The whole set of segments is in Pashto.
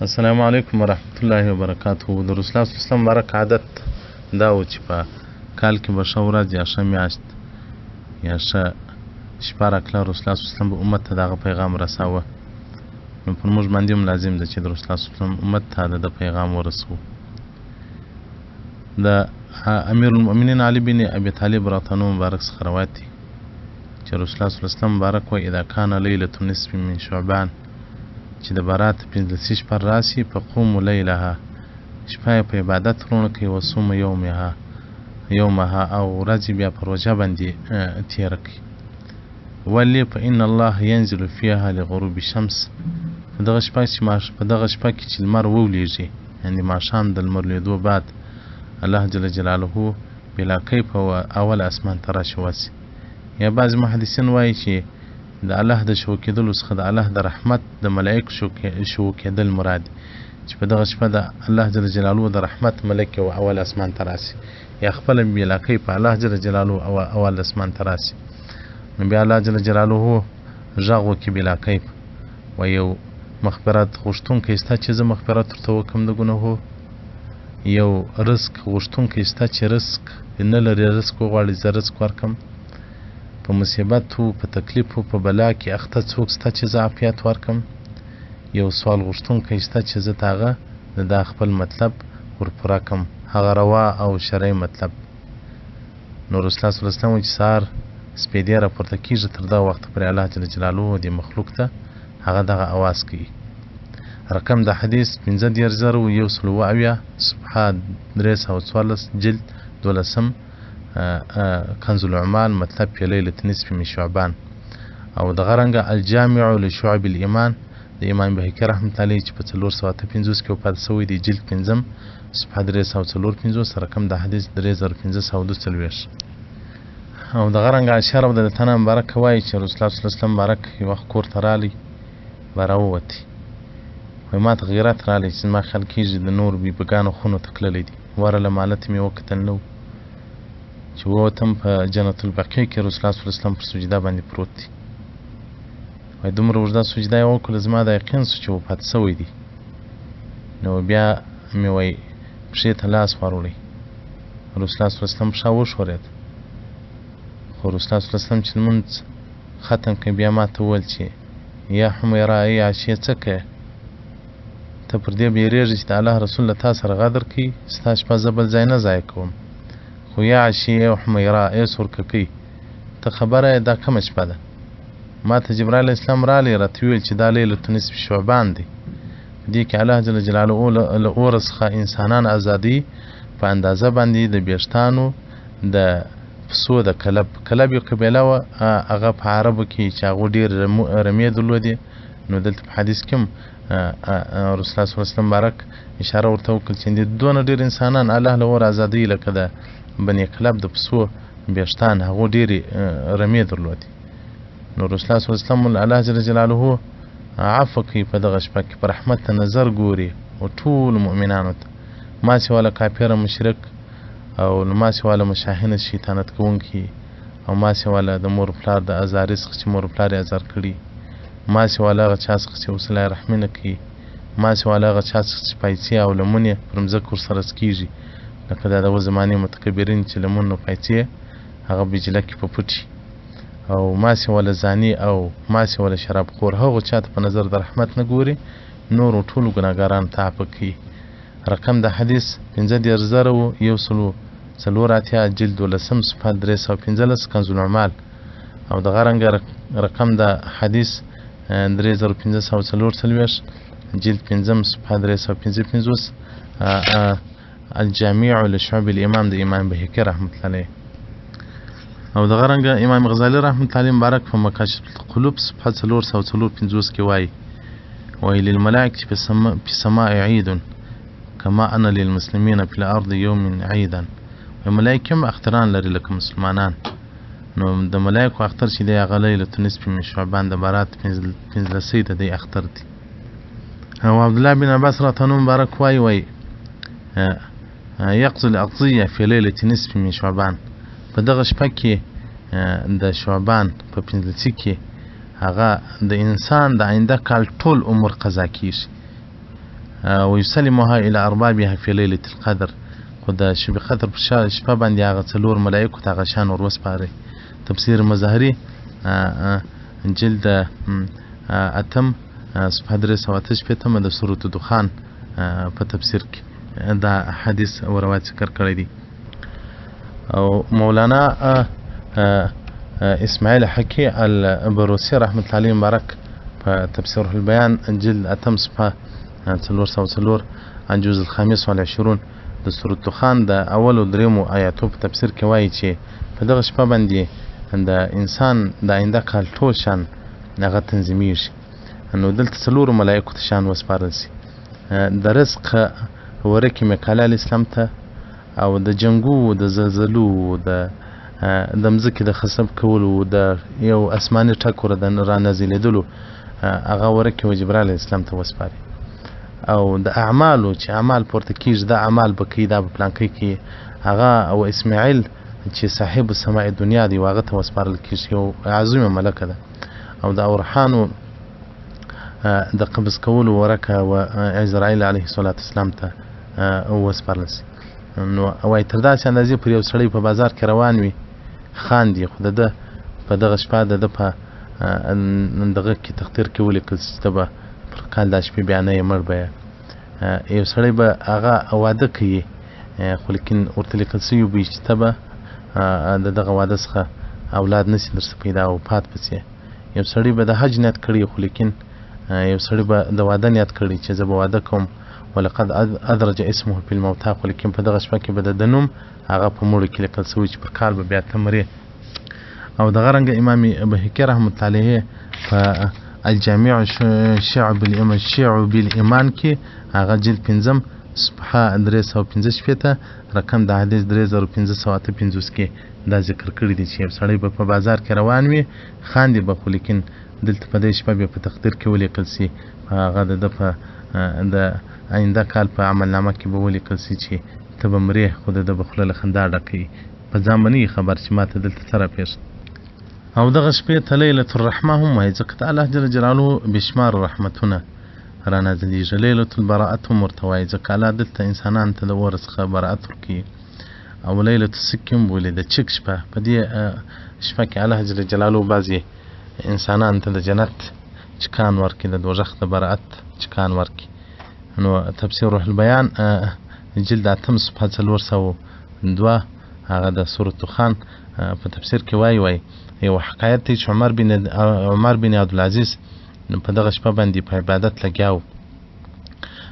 السلام علیکم ورحمت الله وبرکاته. د رسول الله صلی الله علیه وسلم مبارک عادت دا و چې په کال کې به ښه ورځ یا ښه میاشت یا ښه شپه راکله رسول الله صلی الله علیه وسلم به امت ته د هغه پیغام رساوه. نو پر موږ باندې هم لازم ده چې د رسول الله صلی الله علیه وسلم امت ته د پیغام ورسوو. د امیر المؤمنین علی بن ابي طالب رضی مبارک څخه روایت دی چې رسول الله صلی الله علیه وسلم مبارک وایي اذا کان لیلة النصف من شعبان، چې د برات 15 شپه راسي فقوموا لیلها، شپه په عبادت رونه کوي، وصوم یومها او ورځ بیا په روژه باندې تېره کوي. ولې فإن الله ينزل فيها لغروب الشمس، په دغه شپه کې چې لمر وولېږي، یعنی ماښام د لمر لوېدو بعد الله جل جلاله بلا کیف اول اسمان ته راشي. یا بعض محدثین وایي چې د الله د شو کېدلو څخه د الله د رحمت د ملائک شو کېدل مراد، چې په دغه شپه د الله جل جلاله د رحمت ملک او اول اسمان ته راسي، یا خپل بلا کیف الله جل جلاله او اول اسمان ته راسي. نو بیا الله جل جلاله غږ وکړي بلا کیف و یو مغفرت غوښتونکی ستا چې زه مغفرت ورته وکړم د ګناهو، یو رزق غوښتونکی ستا چې رزق نه لري رزق وغواړي زه رزق ورکړم، په مصیبت و په تکلیف و په بلا کې اخته څوک ستا چې زه عافیت ورکړم، یو سوال غوښتونکی ستا چې زه د هغه د دا خپل مطلب ورپوره کړم، هغه روا او شرعي مطلب. نو رسول الله صلی الله علیه وسلم چې سهار سپېدې راپورته کېږي تر دغه وخته پورې الله جل جلاله دې مخلوق ته هغه دغه اواز کوي. رقم د حدیث 15170 صفحه 314 جلد 12 کنز العمال مطلب په لیلة نصف من شعبان. او دغه رنګه الجامع لشعب الایمان د امام بهقي رحمت الله چې په 450 کې وفات شوی دی، جلد 5 صفحه 345 رقم د حدیث 3542. او دغه رنګه اشاره د تنه مبارک وایي چې رسول الله صلی الله علیه وسلم مبارک یو وخت کور ته رالی راووتی، وایي ما ته غیرت رالی چې ما خیال کېږي د نور بیبګانو خونو ته تللی دی. ورله مالت مې وکتل نه و چې ووتم په جنت البقیع کې رسول الله صلی الله علیه وسلم پر سجده باندې پروت دی. وایي دومره اوږده سجده یې وکړله زما د یقین سو چې وفات شوی دی. نو بیا مې وایي پښې ته لاس واروړی، رسول الله صلی الله علیه وسلم پښه وښورېد، خو رسول الله صلی الله علیه وسلم چې لمونځ ختم کړ بیا ما ته وویل چې یا حمیره ای عاشیه څه کوې، ته پر دې بیریږې چې د الله رسول له تا سره غدر کوي، ستا شپه زه بل ځای نه ضایع کوم، خو یا عاشیه او حمیره ای سورککۍ ته خبره یې دا کومه شپه ده؟ ما ته جبرائیل اسلام رالی راته ویل چې دا لیلة نصف شعبان دی، په دې کې الله جل جلاله له اوره څخه انسانان ازادي په اندازه باندې د بیشتانو د پسو د کلب یو قبیله وه، هغه په عربو کې چې هغو ډېر رمې درلودې. نو دلته په حدیث کې هم رسول الله صلی الله علیه وسلم مبارک اشاره ورته وکړل چې دونه ډېر انسانان الله له اور ازادوي لکه د بني کلب د پسو بیشتان، هغو ډېرې رمې درلودې. نو رسول الله صلی الله علیه وسلم الله جل جلاله عفو کوي په دغه شپه کې، په رحمت ته نظر ګوري او ټولو مؤمنانو ته، ما سوا له کافر مشرک او ما سوا له مشاهنه شیطانت کوونکي، او ما سوا له د مور پلار د ازاري څخه چې مور پلار یې ازار کړي، ما سوا له هغه چا څخه چې وصله رحمي نه کوي، ما سوا له هغه چا څخه چې پیسې او لمونې پر مځکه ورسره سکېږي، لکه دا د زمانې متکبرین چې لمون او پیسې هغه بجله کې په پټي، او ما سوا له زاني او ما سوا له شرابخور، هغو چا ته په نظر د رحمت نه ګوري، نورو ټولو ګناهګارانو ته عفو کوي. رقم د حدیث 15140 جلد 12 صفحه 315 کنز العمال. او دغه رنګه رقم د حدیث 3540 جلد 5 صفحه 355 الجامع لشعب الامام د امام بهقي رحمت الله علیه. او دغه رنګه امام غزالی رحمت الله علیه مبارک په مکاشف القلوب صفحه 455 کې وایي للملائکة في السماء عید کما ان للمسلمین فی الارض یوم عیدا. ملائکه هم اختران لري لکه مسلمانان. نو د ملائکو اختر چې دی هغه لیلة نصف من شعبان د برات 15 ته دی اختر دی. او عبدالله بن عباس رضی الله مبارک وایي یقضي الاقضیه فی لیلة نصف من شعبان، په دغه شپه کې د شعبان په 15 کې هغه د انسان د آینده کال ټول عمر قضا کیږي. ويسلمها إلى أربابها في ليلة القدر. خو د شب قدر په شپه باندې هغه څلور ملایکو ته هغه شان ور وسپارئ. تفسیر مظهري جلد اتم صفحه 388 د سورة دخان په تفسیر کې دا حدیث او روایت ذکر کړی دی. او مولانا اسماعیل حقی البروسی رحمت الله علیه مبارک په تفسیر البیان جلد اتم صفحه 404 عن جزء الخامس والعشرون د سورة دخان د اول او دریمو آیاتو په تفسیر کې وایي چې په دغه شپه باندې د انسان د آینده کال ټول شان هغه تنظیمیږي. نو دلته څلورو ملایکو ته شان وسپارل سي. د رزق ورکې میکایل علیه السلام ته او د جنګو د زلزلو د مځکې د خصب کولو د یو اسماني ټکر د رانازلېدلو هغه ورکې و جبرائیل علیه السلام ته وسپاري. او د اعمالو چې اعمال پورته کېږي دا اعمال به کوي دا به پلانکی کوي هغه او اسماعیل چې صاحب السماء دنیا دی هغه ته وسپارل کېږي. یو عظیمه ملکه ده. او د اورحانو د قبض کولو ورکه و عزرائیل علیه السلام ته وسپارل سي. نو وایي تر داسې اندازې پر یو سړی په بازار کې روان وي خاندي خو د ده په دغه شپه د ده په دغه کې تقدیر کې ولیکل چې ته به پر کال دا شپې بیا نه یې مړ به یو سړی به هغه واده کوي خو لیکن ورته لیکل سوي وي چې ته به د دغه واده څخه اولاد نسي درڅه پیدا او وفات به سي. یو سړی به د حج نیت کړي خو لیکن یو سړی به د واده نیت کړي چې زه به واده کوم ولقد ادرج اسمه في الموتى خو لیکن په دغه شپه کې به د نوم هغه په مړو کې لیکل سوي چې پر کال به بیا ته مرې. او دغه رنګه امام بهقي رحمت الله علیه په الجامع شعب بالایمان کې هغه جلد 5 صفحه 315 رقم د حدیث 3558 کې دا ذکر کړی دی چې یو سړی به په بازار کې روان وي خاندي به خو لیکن دلته په دې شپه بیا په تقدیر کې ولیکل سي هغه د په د آینده کال په عملنامه کې به ولیکل سي چې ته به مرې خو د به خوله له خندا ډکوي په ځان به نه خبر چې ماته دلته څه راپېښ. او دغه شپې ته لیلة الرحمه هم وایي ځکه ته الله جل جلاله بشمار رحمتونه را نازلېږي. لیلة البراءت هم ورته وایي ځکه الله دلته انسانانو ته د اور څخه براءت ورکوي. او لیلة السک هم بولي د چک شپه. په دې شپه کې الله جل جلاله بعضې انسانانو ته د جنت چکان ورکړي د دوزخ د براءت چکان ورکړي. نو تفسیر روح البیان جلد 8 صفحه 402 هغه د سورة دخان په تفسیر کې وایي یو حکایت دی چې عمر بن عبدالعزیز په دغه شپه باندې په عبادت لګیا و.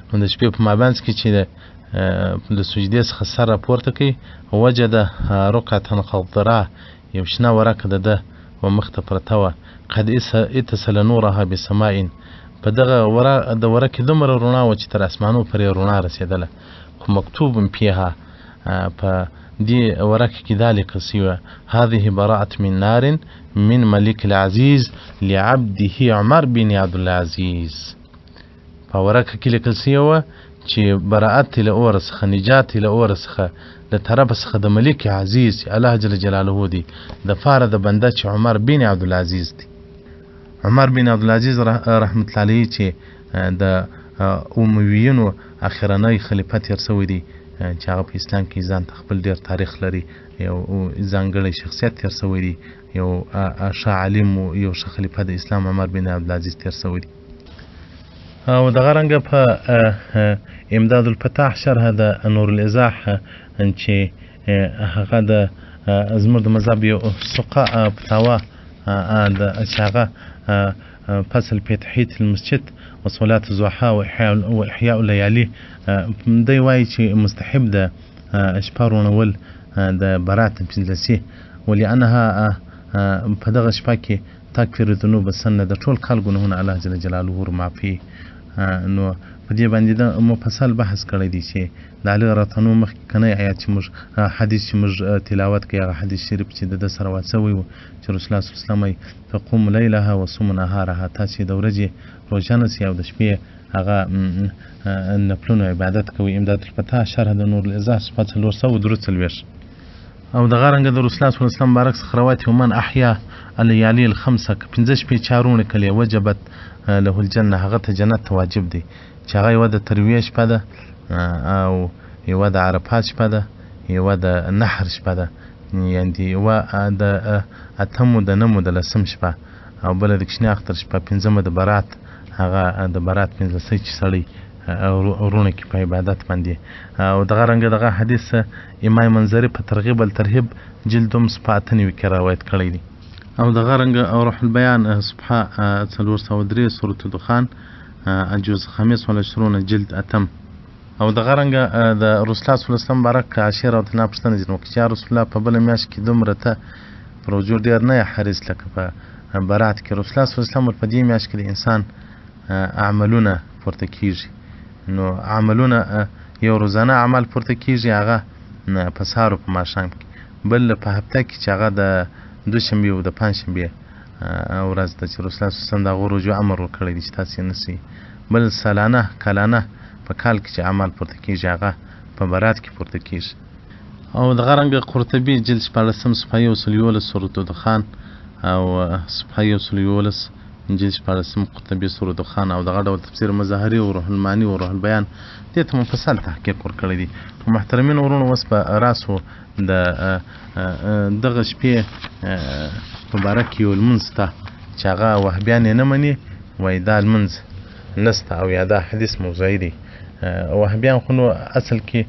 نو د شپې په مابینځ کې چې د سجدې څخه سر راپورته کوي وجد رکعة خضراء یو شنه ورقه د ده و مخ ته پرته وه قد اتصل نورها بسماء په دغه د ورقې دومره رڼا وه چې تر اسمانو پرې رڼا رسېدله. خو مکتوب فيها په دې ورقه کې دا لیکل سوي وه هذه براءة من نار من ملك العزيز لعبده عمر بن عبدالعزيز. په ورقه کې لیکل سوي وه چې براءت له اور څخه نجات له اور څخه د طرف څخه د ملک عزیز الله جل جلاله دی د فار د بنده چې عمر بن عبدالعزيز دی. عمر بن عبدالعزيز رحمت الله علیه چې د امویینو اخرنی خلیفه تیر سوی دی چې هغه په اسلام کې ځان ته خپل ډېر تاریخ لري یو ځانګړی شخصیت تیر سوی دی یو ښه عالم یو ښه خلیفه د اسلام عمر بن عبدالعزيز تیر سوی دی. او دغه رنګه په امداد الفتاح شرح د نور الازاح چې هغه د زموږ د مذهب یو ثقه فتاوا د چې هغه فصل في تحية المسجد وصلاة الضحى وإحياء الليالي دی وایي چې مستحب د شپه رونول د برات پنځلسي ولأنها په دغه شپه کې تکفیر الذنوب السنه د ټول کال ګناهونه الله جل جلاله ورمعافي. نو په دې باندې د مفصل بحث کړی دی چې د علی رضی مخکې کنه آیات چې موږ حدیث چې موږ تلاوت کوي هغه حدیث شریف چې د سره واتسوي و چې رسول الله صلی الله علیه وسلم تقوم لیلها وصوم نهارها تاسو د ورځې روزانه سي او د شپې هغه نفلونو عبادت کوي. امداد الفتاح شرح د نور الازاح صفات 343 او دغه رنګه د رسول الله صلی الله علیه وسلم مبارک څخه روایت ومن احیا الليالي الخمسه که 15 شپې چارونه کړي وجبت له الجنه هغه ته جنت واجب دی چې هغه یوه د ترویې شپه ده او یوه د عرفات شپه ده یوه د نحر شپه ده یعنې یوه د اتمو د نمو د لسم شپه او بله د کشني اختر شپه پنځمه د برات هغه د برات پنځلسی چې سړی ورونه کې په عبادت باندې او دغه رنګه دغه حدیث امام منذري په ترغیب الترهیب جلد صفحه 98 کې روایت کړی دی او دغه رنګه او روح البیان صفحه 403 سورة الدخان الجزء 25 جلد اتم او دغه رنګه د رسول الله صلی الله علیه وسلم مبارک عاشر او تنا پښتنه ځنو کې چې رسول الله په بل میاشت کې دومره ته پروجور ډیر نه حریص لکه په برات کې رسول الله صلی الله علیه وسلم په دې میاشت کې د انسان عملونه پورته کیږي نو عملونه یو روزانه عمل پورته کیږي هغه په سهار او په ماښام کې بل په هفته کې چې هغه د دوشنبې او د پنجشنبې ورځ ده چې رسول الله صلی الله علیه وسلم دغه رجوع امر وکړی دی چې تاسې یې نسئ بل سالانه کلانه په کال کې چې عمل پورته کیږي هغه په برات کې پورته کیږي او دغه رنګه قرطبي جلد 14 صفحه 111 سورة الدخان او صفحه 111 جلد 14 قرطبي سورة الدخان او دغه ډول تفسیر مظاهري او روح المعاني او روح البیان دې ته مفصل تحقیق ورکړی دی محترمین ورونو اوس په راسو د دغه شپې په باره کې یو لمونځ ته چې هغه وهابیان یې نه مني وایي دا لمونځ نسته او یا دا حدیث موضوعي دی وهابیان خو نو اصل کې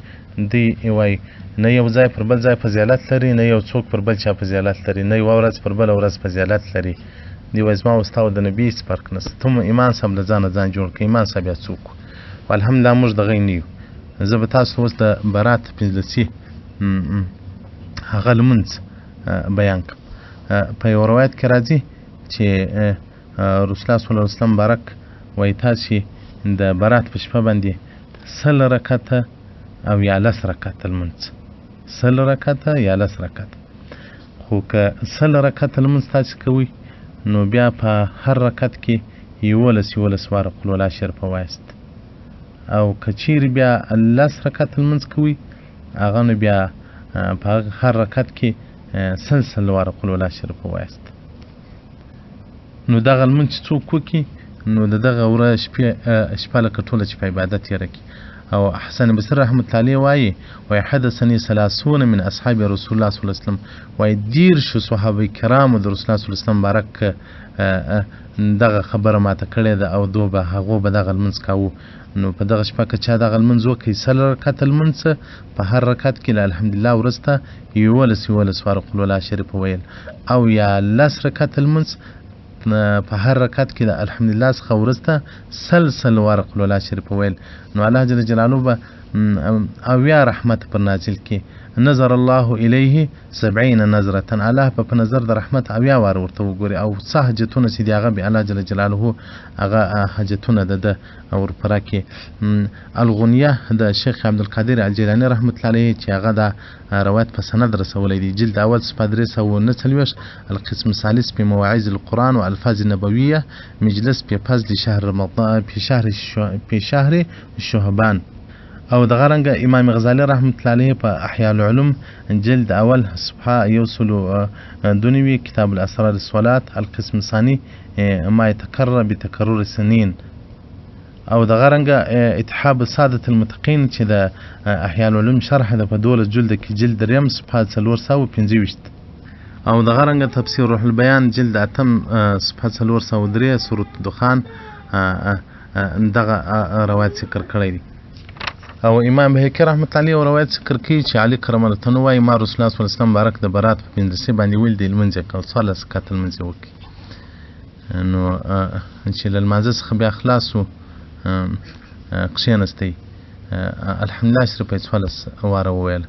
دوی وایي نه یو ځای پر بل ځای فضیلت لري نه یو څوک پر بل چا فضیلت لري نه یوه ورځ پر بله ورځ فضیلت لري دی وایي زما او ستا او د نبي هېڅ فرق نشته ته ایمان صاحب له ځانه ځان جوړ کړه ایمان صاحب یا څوک و الحمدلله موږ دغه نه یو زه به تاسو اوس د برات پنځلسي هغه لمونځ بیان کړم په یو روایت کې راځي چې رسول الله صلی الله علیه وسلم مبارک وایي تاسې د برات په شپه باندې 100 رکعته او یا 10 رکعته لمونځ 100 رکعته یا 10 رکعته خو که 100 رکعته لمونځ تاسې کوئ نو بیا په هر رکعت کې 11 واره قل والله شریفه وایست او که چیرې بیا 10 رکعته لمونځ کوئ هغه نو بیا په هر رکعت کې 100 واره قل والله شریفه وایست نو دغه لمونځ چې څوک وکړي نو د دغه ورځ شپه لکه ټوله چې په عبادت تېره کړي او حسن بصري رحمة الله عليه وایي حدثني 30 من اصحاب رسول الله صلی الله علیه وسلم وایي 10 صحابه کرامو د رسول الله صلی الله علیه وسلم مبارک دغه خبره ماته کړې ده او دوی به هغو به دغه لمونځ کاوه نو په دغه شپه که چا دغه لمونځ وکړي 100 رکعته لمونځ په هر رکعت کې الحمدلله وروسته 11 واره قل والله شریفه ویل او یا 10 رکعته لمونځ په هر رکعت کې د الحمدلله څخه وروسته 100 واره قل والله شریفه ویل نو الله جل جلاله به اویا رحمت پر نازل کړي نظر الله الیه 70 نظرة الله په نظر د رحمت اویا واره ورته وګوري او څه حاجتونه چې دي هغه به الله جل جلاله هغه حاجتونه د ورپره کې الغنیه د شیخ عبدالقادر الجیلانی رحمت الله علیه چې هغه د روایت په سند رسولی دی جلد اول صفحه 349 القسم الثالث في مواعظ القرآن والألفاظ النبوية مجلس في فضل شهر رمضان في شهر شهبان او دغه رنګه امام غزالی رحمت الله علیه په احیاء العلوم جلد اول صفحه 192 کتاب الاسرار الصلاه القسم الثاني ما يتكرر بتكرر السنين او دغه رنګه اتحاب ساده المتقین چې د احیاء العلوم شرح د په 12 جلد کې جلد ریم صفحه 425 او دغه رنګه تفسیر روح البیان جلد اتم صفحه 403 سورة الدخان دغه روایت ذکر کړی دی او امام بهقي رحمت الله علیه روایت ذکر کوي چې علي کرم الله وجهه وايي ما رسول الله صلی الله علیه وسلم مبارک د برات په پنځه باندې ویل دی لمونځ کوي 14 رکعات لمونځ وکړي نو چې له لمانځه څخه بیا خلاصو کښېنستی الحمدلله شریفه 14 واره وویل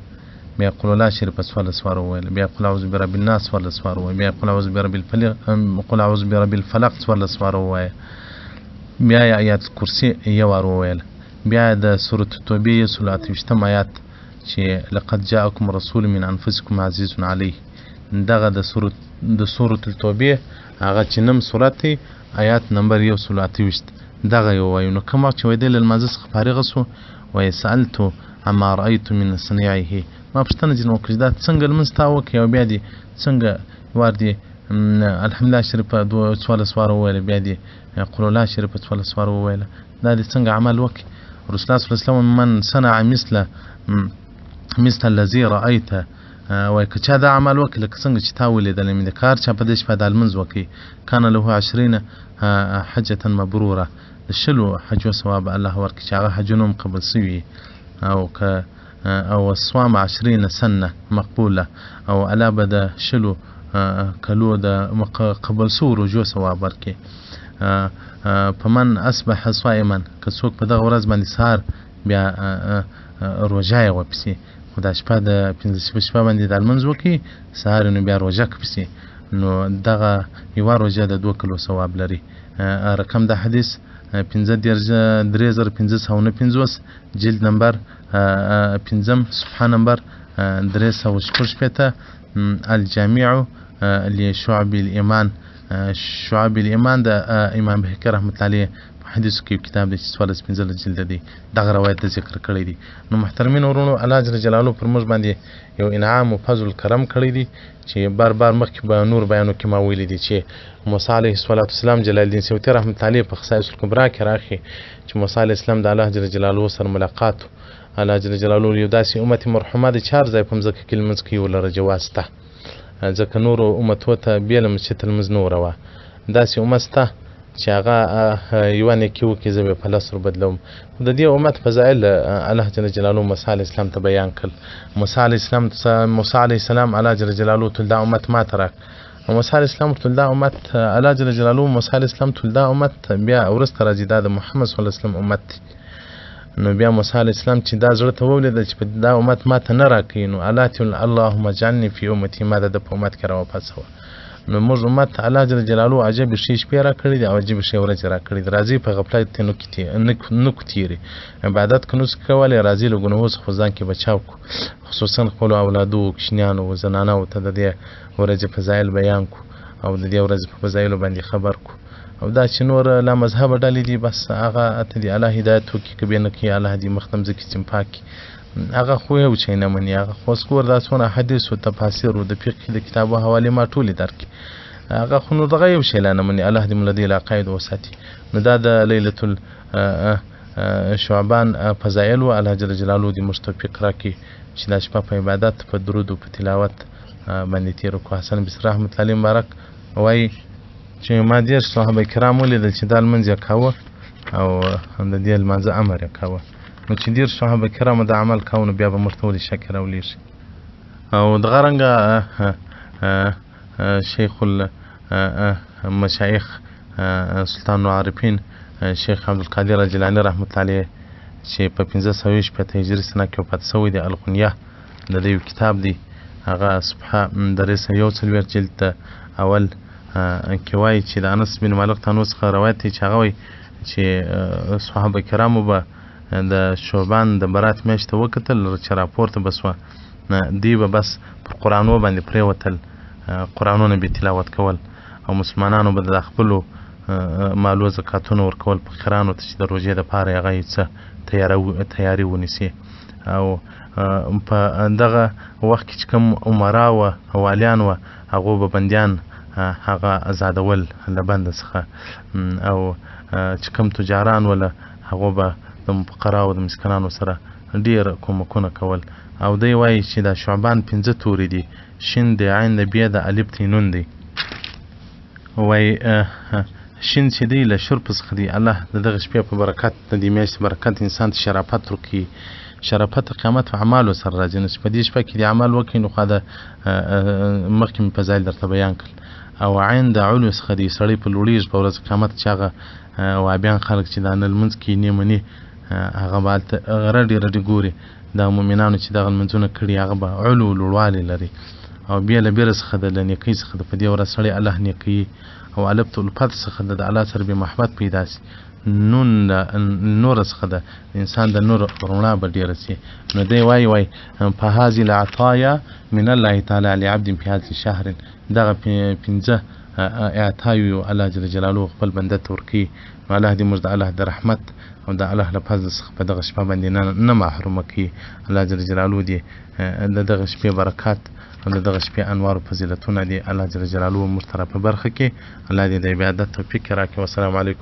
بیا قل الله شریفه 14 واره وویل بیا قل اعوذ برب الناس 14 واره وویل بیا قل اعوذ برب الفلق قل اعوذ برب الفلق 14 واره وویل بیا آیات کرسی یو واره وویل بیا د سورة توبه 28 آیات چې لقد جاءکم رسول من انفسکم عزیز علیه دغه د سورة التوبه هغه چې نم سورت آیات نمبر 128 دغه یو وایو. نو کوم وخت چې وایي دی له لمانځه څخه فارغه سو وایي سألتو عما رأیت من صنیعه، ما پوښتنه ځینې وکړه چې دا څنګه لمونځ تا وکړې او بیا دې څنګه وار دې الحمدلله شریفه 14 واره وویله، بیا دې قل الله شریفه 14 واره وویله، دا دې څنګه عمل وکړي؟ رسول الله صلی الله علیه وسلم من صنع مثل الذي رأیته، وایي که چا دا عمل وکړي لکه څنګه چې تا ولیدلی مې د کار چا په دې شپه دا لمونځ وکړي کان له 20 حجة مبروره، د 20 حجو ثواب الله ورکړي چې هغه حجونه هم قبول سوي، او صوام 20 سنه مقبوله، او الله به د 20 کلو د قبول سو رجوع ثواب ورکړي. فمن اصبح صائما، که څوک په دغه ورځ باندې سهار بیا روژه یې وپسي، خو دا شپه د 15 شپه باندې دا لمونځ وکړي سهار نو بیا روژه کپسي، نو دغه یوه روژه د 2 کلو ثواب لري. رقم د حدیث 3550 جلد نمبر 5 صفحه نمبر 316 الجامع لشعب الإيمان. شعب الإيمان د امام بهقي رحمت الله علیه په حدیثو کې کتاب دی چې 14 جلد دی، دغه روایت د ذکر کړی دی. نو محترمین ورونو، الله جل جلاله پر موږ باندې یو انعام او فضل کرم کړی دی چې بار مخکې به نور بیانو کې ما ویلي دي چې موسی علیه السلام جلال الدین سیوطي رحمت الله علیه په خصائص الکبرا کې راخي چې موسی علیه السلام د الله جل جلاله سره ملاقات، الله جل جلاله یو داسې امت مرحومه د 4 ځای په مځکه کې لمونځ کوي ولره جواز شته، ځکه نورو امتو ته بېله مسجد لمونځ نه وروه. داسې امت شته چې هغه یوه نیکي وکړي زه به په 10 بدلوم. د دې امت فضایل الله جل جلاله موسی علیه السلام ته بیان کړل. موسی علیه السلام الله جل جلاله ټول دا امت ماته راک، موسی علیه السلام ټول دا امت الله جل جلاله موسی علیه السلام ټول دا امت بیا وروسته راځي دا د محمد صلی الله علیه وسلم امت دی. نو بیا موسی علیه السلام چې دا زړه ته ولیدل چې دا امت ماته نه راکوي، نو الله ته اللهم اجعلني فی امتي، ما د په امت کې راوپاڅوه. نو موږ امت الله جل جلاله عجب شي شپې را کړي دي او عجب شي ورځې را کړي دي. راځي په غفلت نه کوتیري، عبادت که نوس کولی، راځي له ګناهو څخه ځان کې بچاو کو، خصوصا خپلو اولادو کوچنیانو و زنانو ته د دې ورځې فضایل بیان کو او د دې ورځې په فضایلو باندې خبر کو. او دا چې نور لا مذهبه ډلې دي بس هغه ته دې الله هدایت وکړي، که بې نه کړي الله دې مخ ته مځکې چمپا کړي، هغه خو یو شی نه مني، هغه خو سکور دا څونه حدیث و تفاسیر و د فقه د کتابو حوالې ما ټولې درکړي، هغه خو نو دغه یو شی لا نه مني. الله دې موږ له دې عقاید وساتي. نو دا د لیلة شعبان فضایل و الله جل جلاله دې موږ توفیق راکړي چې دا شپه په عبادت، په درود و په تلاوت باندې تېره کړو. حسن بصري رحمت الله علیه مبارک وایي چې ما 10 صحابه کرام ولیدل چې دا لمونځ یې کاوه او د دې لمانځه امر یې کاوه. نو چې 10 صحابه کرامو دا عمل کاوه نو بیا به موږ ته ولې شک راولیږي؟ او دغه رنګه شیخ المشایخ سلطان العارفین شیخ عبدالقادر الجیلانی رحمت الله علیه چې په 1520 هجري سنه کې وفات شوی دی، الغنیه د دې یو کتاب دی، هغه صفحه 341 جلد اول کې وایي چې د انس بن مالک تانو څخه روایت دی چې هغه وایي چې صحابه کرامو به د شعبان د برات میاشت ته وکتل چې راپورته به سوه، دوی به بس پر قرآنو باندې پرېوتل، قرآنونه به تلاوت کول، او مسلمانانو به د خپلو مالو زکاتونه ورکول فقیرانو ته چې د روژې دپاره هغه یې څه تیاري ونیسي. او په دغه وخت کې چې کوم عمرا و والیان و هغو به بندیان هغه ازادول له بند څخه، او چې کوم تجاران وله هغو به د فقراو د مسکینانو سره ډېر کومکونه کول. او دی وایي چې دا شعبان 5 توري دي، شین دی، عین دی، بیا د الف دی، نون دی. وایي شین چې دی له شرب څخه دی، الله د دغه شپې په برکت د دې میاشتې برکت انسان ته شرافت ورکوي، شرافت قیامت په اعمالو سره راځي. نو چې په دې شپه کې د عمل وکړي نو خو د مخکې مې فضایل درته بیان کړل. او عین د علو څخه دی، سړی په لوړېږي په ورځ قیامت چې هغه وابیان خلک چې دا نه لمونځ کوي نه مني هغه به هلته رډې ګوري، دا مؤمنانو چې دغه لمونځونه کړي هغه به علو لوړوالی لري. او بیا له بیره څخه د نیکۍ څخه د په دې ورځ سړی الله نیکوي، او الف ته الفت څخه د الله سره بې محبت پیدا شي، نون نور څخه د انسان د نور رڼا به ډېره شي. نو دی وایي فهذه العطایا من الله تعالی لعبد فی هذه شهر، دغه 5 اعطا وي الله جل جلاله خپل بنده ته ورکوي نو الله دې موږ د الله د رحمت او د الله له فضل څخه په دغه شپه باندې نه محرومه کړي. الله جل جلاله دې د دغه شپې برکات او د دغه شپې انوار او فضیلتونه دې الله جل جلاله موږ ته را په برخه کړي. الله دې د عبادت توفیق راکړي. والسلام علیکم.